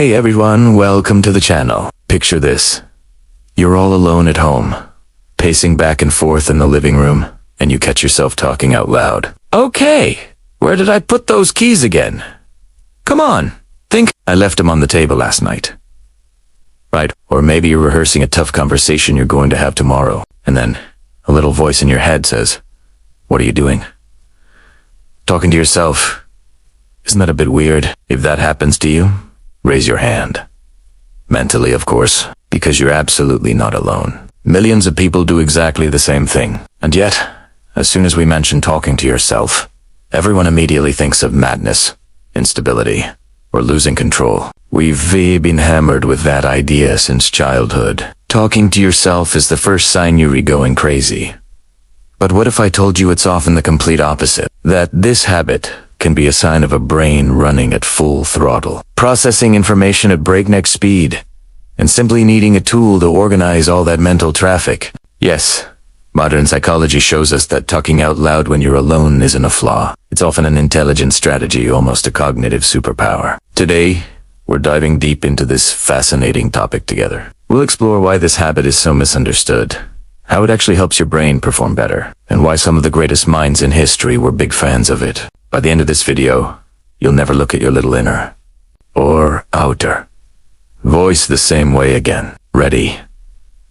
Hey everyone, welcome to the channel. Picture this. You're all alone at home, pacing back and forth in the living room, and you catch yourself talking out loud. Okay, where did I put those keys again? Come on, think. I left them on the table last night. Right, or maybe you're rehearsing a tough conversation you're going to have tomorrow, and then a little voice in your head says, "What are you doing?" Talking to yourself. Isn't that a bit weird? If that happens to you, raise your hand. Mentally, of course, because you're absolutely not alone. Millions of people do exactly the same thing. And yet, as soon as we mention talking to yourself, everyone immediately thinks of madness, instability, or losing control. We've been hammered with that idea since childhood. Talking to yourself is the first sign you're going crazy. But what if I told you it's often the complete opposite? That this habit can be a sign of a brain running at full throttle, processing information at breakneck speed, and simply needing a tool to organize all that mental traffic. Yes, modern psychology shows us that talking out loud when you're alone isn't a flaw. It's often an intelligent strategy, almost a cognitive superpower. Today, we're diving deep into this fascinating topic together. We'll explore why this habit is so misunderstood, how it actually helps your brain perform better, and why some of the greatest minds in history were big fans of it. By the end of this video, you'll never look at your little inner or outer voice the same way again. Ready?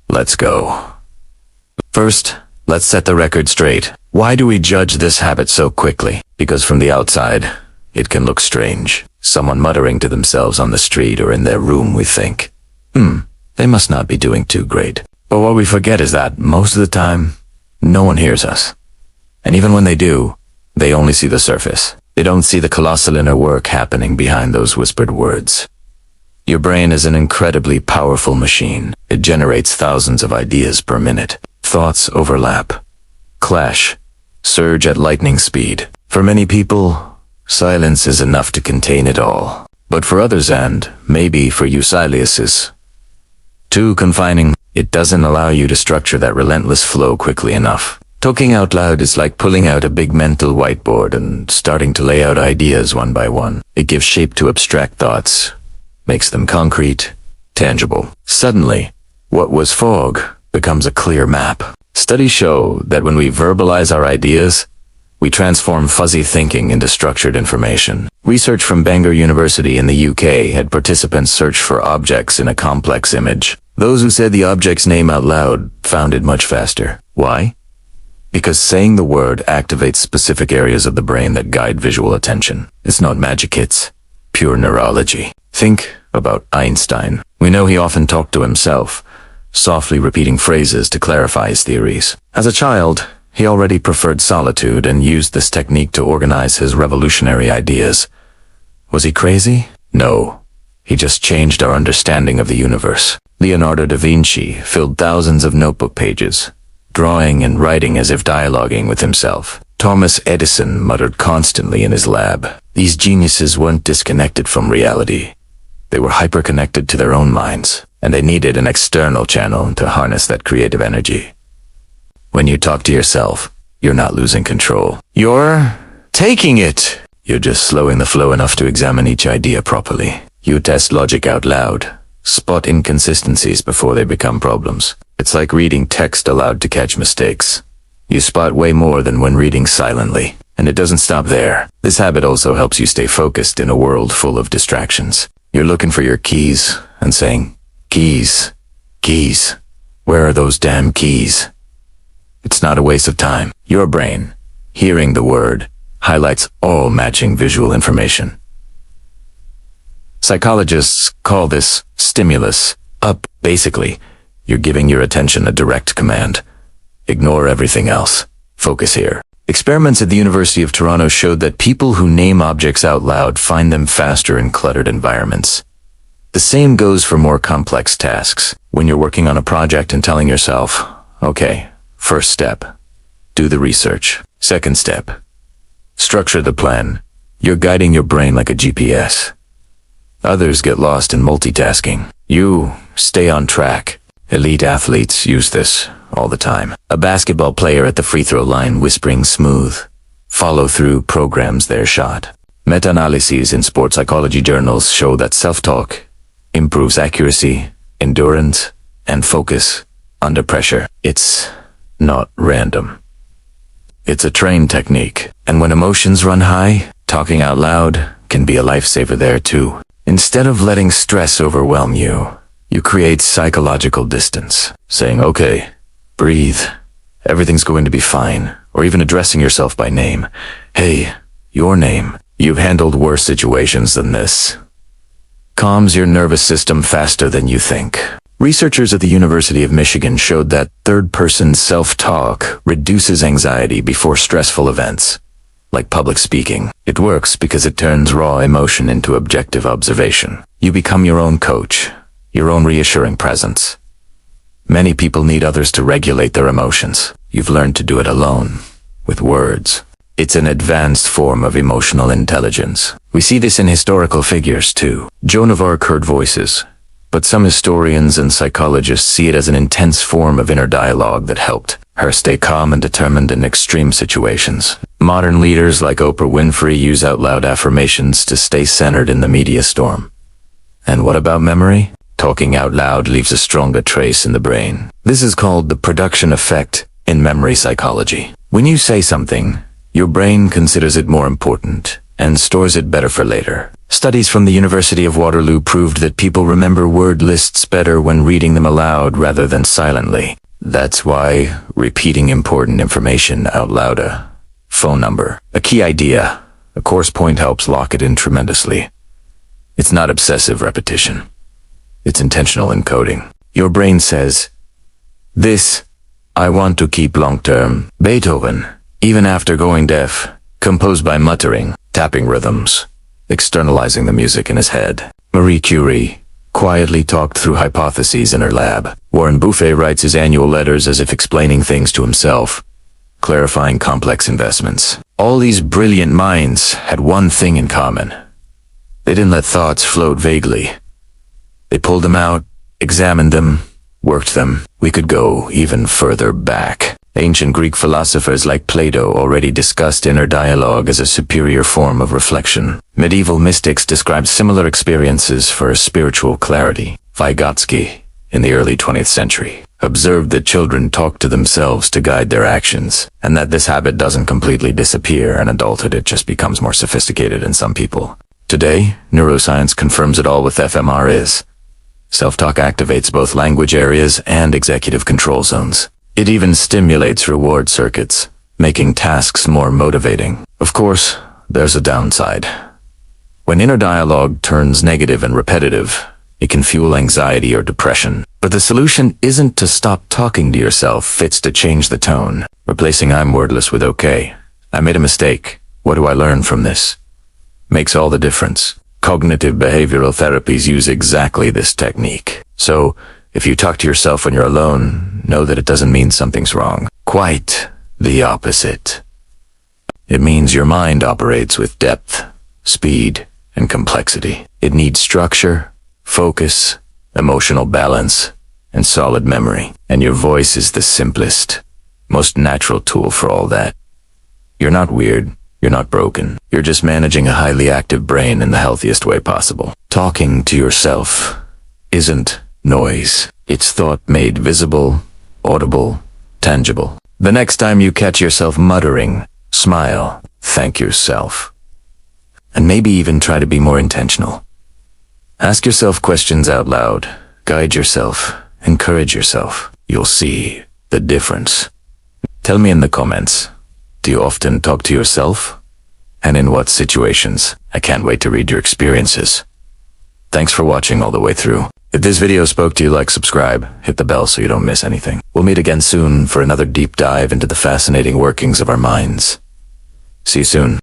Let's go. First, let's set the record straight. Why do we judge this habit so quickly? Because from the outside, it can look strange. Someone muttering to themselves on the street or in their room, we think, they must not be doing too great. But what we forget is that, most of the time, no one hears us. And even when they do, they only see the surface. They don't see the colossal inner work happening behind those whispered words. Your brain is an incredibly powerful machine. It generates thousands of ideas per minute. Thoughts overlap, clash, surge at lightning speed. For many people, silence is enough to contain it all. But for others, and maybe for you, silence is too confining. It doesn't allow you to structure that relentless flow quickly enough. Talking out loud is like pulling out a big mental whiteboard and starting to lay out ideas one by one. It gives shape to abstract thoughts, makes them concrete, tangible. Suddenly, what was fog becomes a clear map. Studies show that when we verbalize our ideas, we transform fuzzy thinking into structured information. Research from Bangor University in the UK had participants search for objects in a complex image. Those who said the object's name out loud found it much faster. Why? Because saying the word activates specific areas of the brain that guide visual attention. It's not magic, it's pure neurology. Think about Einstein. We know he often talked to himself, softly repeating phrases to clarify his theories. As a child, he already preferred solitude and used this technique to organize his revolutionary ideas. Was he crazy? No. He just changed our understanding of the universe. Leonardo da Vinci filled thousands of notebook pages, drawing and writing as if dialoguing with himself. Thomas Edison muttered constantly in his lab. These geniuses weren't disconnected from reality. They were hyper-connected to their own minds, and they needed an external channel to harness that creative energy. When you talk to yourself, you're not losing control. You're taking it. You're just slowing the flow enough to examine each idea properly. You test logic out loud, spot inconsistencies before they become problems. It's like reading text aloud to catch mistakes. You spot way more than when reading silently. And it doesn't stop there. This habit also helps you stay focused in a world full of distractions. You're looking for your keys and saying, "Keys, keys, where are those damn keys?" It's not a waste of time. Your brain, hearing the word, highlights all matching visual information. Psychologists call this stimulus up. Basically, you're giving your attention a direct command. Ignore everything else. Focus here. Experiments at the University of Toronto showed that people who name objects out loud find them faster in cluttered environments. The same goes for more complex tasks. When you're working on a project and telling yourself, okay, first step, do the research. Second step, structure the plan. You're guiding your brain like a GPS. Others get lost in multitasking. You stay on track. Elite athletes use this all the time. A basketball player at the free throw line whispering smooth, follow-through programs their shot. Meta-analyses in sports psychology journals show that self-talk improves accuracy, endurance, and focus under pressure. It's not random. It's a trained technique, and when emotions run high, talking out loud can be a lifesaver there too. Instead of letting stress overwhelm you, you create psychological distance, saying, okay, breathe, everything's going to be fine, or even addressing yourself by name. Hey, your name. You've handled worse situations than this. Calms your nervous system faster than you think. Researchers at the University of Michigan showed that third-person self-talk reduces anxiety before stressful events, like public speaking. It works because it turns raw emotion into objective observation. You become your own coach, your own reassuring presence. Many people need others to regulate their emotions. You've learned to do it alone, with words. It's an advanced form of emotional intelligence. We see this in historical figures too. Joan of Arc heard voices, but some historians and psychologists see it as an intense form of inner dialogue that helped her stay calm and determined in extreme situations. Modern leaders like Oprah Winfrey use out-loud affirmations to stay centered in the media storm. And what about memory? Talking out loud leaves a stronger trace in the brain. This is called the production effect in memory psychology. When you say something, your brain considers it more important and stores it better for later. Studies from the University of Waterloo proved that people remember word lists better when reading them aloud rather than silently. That's why repeating important information out loud, a phone number, a key idea, a course point helps lock it in tremendously. It's not obsessive repetition. It's intentional encoding. Your brain says, this, I want to keep long-term. Beethoven, even after going deaf, composed by muttering, tapping rhythms, externalizing the music in his head. Marie Curie quietly talked through hypotheses in her lab. Warren Buffett writes his annual letters as if explaining things to himself, clarifying complex investments. All these brilliant minds had one thing in common. They didn't let thoughts float vaguely. They pulled them out, examined them, worked them. We could go even further back. Ancient Greek philosophers like Plato already discussed inner dialogue as a superior form of reflection. Medieval mystics described similar experiences for spiritual clarity. Vygotsky, in the early 20th century, observed that children talk to themselves to guide their actions, and that this habit doesn't completely disappear in adulthood, it just becomes more sophisticated in some people. Today, neuroscience confirms it all with fMRIs. Self-talk activates both language areas and executive control zones. It even stimulates reward circuits, making tasks more motivating. Of course, there's a downside. When inner dialogue turns negative and repetitive, it can fuel anxiety or depression. But the solution isn't to stop talking to yourself, it's to change the tone, replacing I'm wordless with okay. I made a mistake. What do I learn from this? Makes all the difference. Cognitive behavioral therapies use exactly this technique. So, if you talk to yourself when you're alone, know that it doesn't mean something's wrong. Quite the opposite. It means your mind operates with depth, speed, and complexity. It needs structure, focus, emotional balance, and solid memory. And your voice is the simplest, most natural tool for all that. You're not weird. You're not broken. You're just managing a highly active brain in the healthiest way possible. Talking to yourself isn't noise. It's thought made visible, audible, tangible. The next time you catch yourself muttering, smile, thank yourself. And maybe even try to be more intentional. Ask yourself questions out loud. Guide yourself. Encourage yourself. You'll see the difference. Tell me in the comments. Do you often talk to yourself? And in what situations? I can't wait to read your experiences. Thanks for watching all the way through. If this video spoke to you, like, subscribe, hit the bell so you don't miss anything. We'll meet again soon for another deep dive into the fascinating workings of our minds. See you soon.